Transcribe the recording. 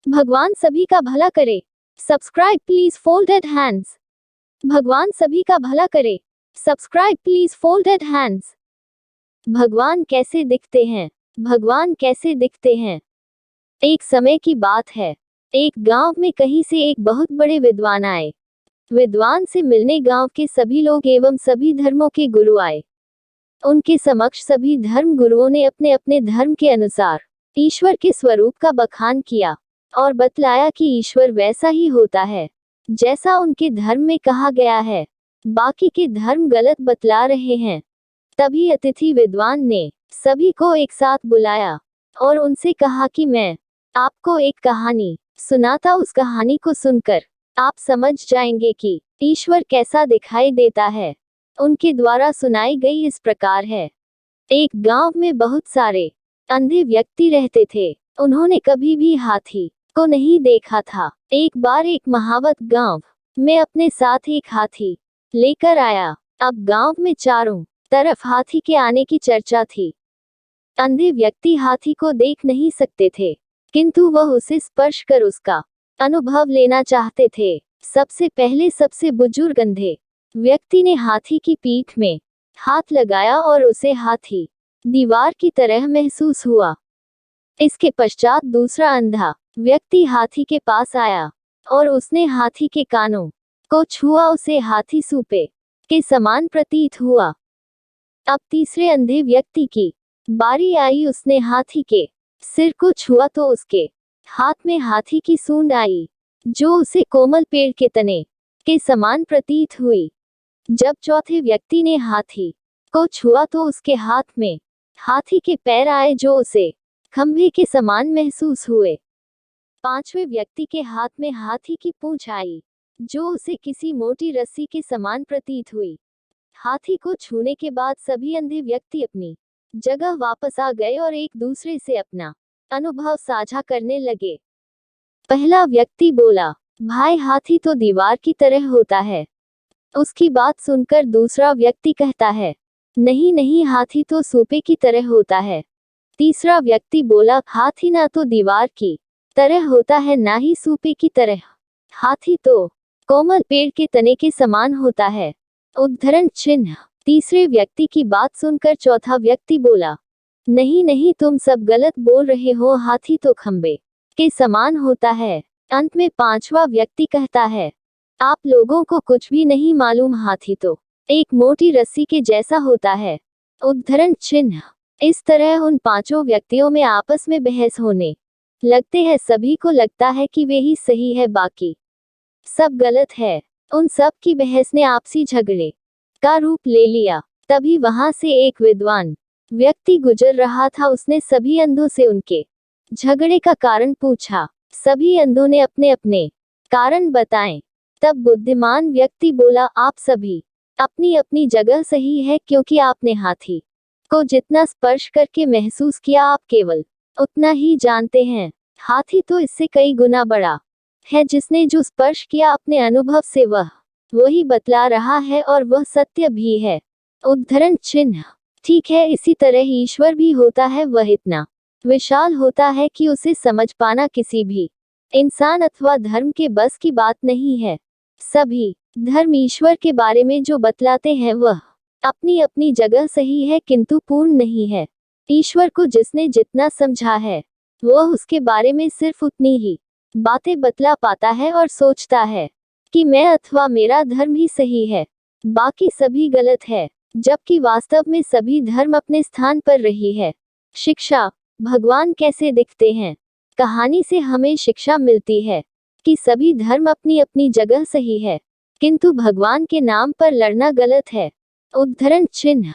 भगवान सभी का भला करे। Subscribe please folded hands. भगवान सभी का भला करे। Subscribe please folded hands. भगवान कैसे दिखते हैं? भगवान कैसे दिखते हैं? एक समय की बात है। एक गांव में कहीं से एक बहुत बड़े विद्वान आए। विद्वान से मिलने गांव के सभी लोग एवं सभी धर्मों के गुरु आए। उनके समक्ष सभी धर्म गुरुओं ने अपने अपने धर्म के अनुसार ईश्वर के स्वरूप का बखान किया और बतलाया कि ईश्वर वैसा ही होता है जैसा उनके धर्म में कहा गया है। बाकी के धर्म गलत बतला रहे हैं। तभी अतिथि विद्वान ने सभी को एक साथ बुलाया और उनसे कहा कि मैं आपको एक कहानी सुनाता। उस कहानी को सुनकर आप समझ जाएंगे कि ईश्वर कैसा दिखाई देता है। उनके द्वारा सुनाई गई इस प्रकार है। एक गांव में बहुत सारे अंधे व्यक्ति रहते थे। उन्होंने कभी भी हाथी को नहीं देखा था। एक बार एक महावत गांव में अपने साथ एक हाथी लेकर आया। अब गांव में चारों तरफ हाथी के आने की चर्चा थी। अंधे व्यक्ति हाथी को देख नहीं सकते थे, किंतु वह उसे स्पर्श कर उसका अनुभव लेना चाहते थे। सबसे पहले सबसे बुजुर्ग अंधे व्यक्ति ने हाथी की पीठ में हाथ लगाया और उसे हाथी दीवार की तरह महसूस हुआ। इसके पश्चात दूसरा अंधा व्यक्ति हाथी के पास आया और उसने हाथी के कानों को छुआ। उसे हाथी सूपे के समान प्रतीत हुआ। अब तीसरे अंधे व्यक्ति की बारी आई। उसने हाथी के सिर को छुआ तो उसके हाथ में हाथी की सूंड आई, जो उसे कोमल पेड़ के तने के समान प्रतीत हुई। जब चौथे व्यक्ति ने हाथी को छुआ तो उसके हाथ में हाथी के पैर आए, जो उसे खंभे के समान महसूस हुए। पांचवें व्यक्ति के हाथ में हाथी की पूंछ आई, जो उसे किसी मोटी रस्सी के समान प्रतीत हुई। हाथी को छूने के बाद सभी अंधे व्यक्ति अपनी जगह वापस आ गए और एक दूसरे से अपना अनुभव साझा करने लगे। पहला व्यक्ति बोला, भाई हाथी तो दीवार की तरह होता है। उसकी बात सुनकर दूसरा व्यक्ति कहता है, नहीं नहीं, हाथी तो सूपे की तरह होता है। तीसरा व्यक्ति बोला, हाथी ना तो दीवार की तरह होता है ना ही सूपे की तरह। हाथी तो कोमल पेड़ के तने के समान होता है। उद्धरण चिन्ह। तीसरे व्यक्ति की बात सुनकर चौथा व्यक्ति बोला, नहीं नहीं, तुम सब गलत बोल रहे हो, हाथी तो खंबे के समान होता है। अंत में पांचवा व्यक्ति कहता है, आप लोगों को कुछ भी नहीं मालूम, हाथी तो एक मोटी रस्सी के जैसा होता है। उद्धरण चिन्ह। इस तरह उन पांचों व्यक्तियों में आपस में बहस होने लगते हैं। सभी को लगता है कि वे ही सही है, बाकी सब गलत है। उन सब की बहस ने आपसी झगड़े का रूप ले लिया। तभी वहां से एक विद्वान व्यक्ति गुजर रहा था। उसने सभी अंधों से उनके झगड़े का कारण पूछा। सभी अंधों ने अपने अपने कारण बताएं। तब बुद्धिमान व्यक्ति बोला, आप सभी अपनी अपनी जगह सही है, क्योंकि आपने हाथी को जितना स्पर्श करके महसूस किया, आप केवल उतना ही जानते हैं। हाथी तो इससे कई गुना बड़ा है। जिसने जो स्पर्श किया अपने अनुभव से, वह वही बतला रहा है और वह सत्य भी है। उद्धरण चिन्ह। ठीक है, इसी तरह ईश्वर भी होता है। वह इतना विशाल होता है कि उसे समझ पाना किसी भी इंसान अथवा धर्म के बस की बात नहीं है। सभी धर्म ईश्वर के बारे में जो बतलाते हैं वह अपनी अपनी जगह सही है, किंतु पूर्ण नहीं है। ईश्वर को जिसने जितना समझा है, वह उसके बारे में सिर्फ उतनी ही बातें बतला पाता है और सोचता है कि मैं अथवा मेरा धर्म ही सही है, बाकी सभी गलत है। जबकि वास्तव में सभी धर्म अपने स्थान पर रही है। शिक्षा। भगवान कैसे दिखते हैं? कहानी से हमें शिक्षा मिलती है कि सभी धर्म अपनी अपनी जगह सही है, किंतु भगवान के नाम पर लड़ना गलत है। उद्धरण चिन्ह।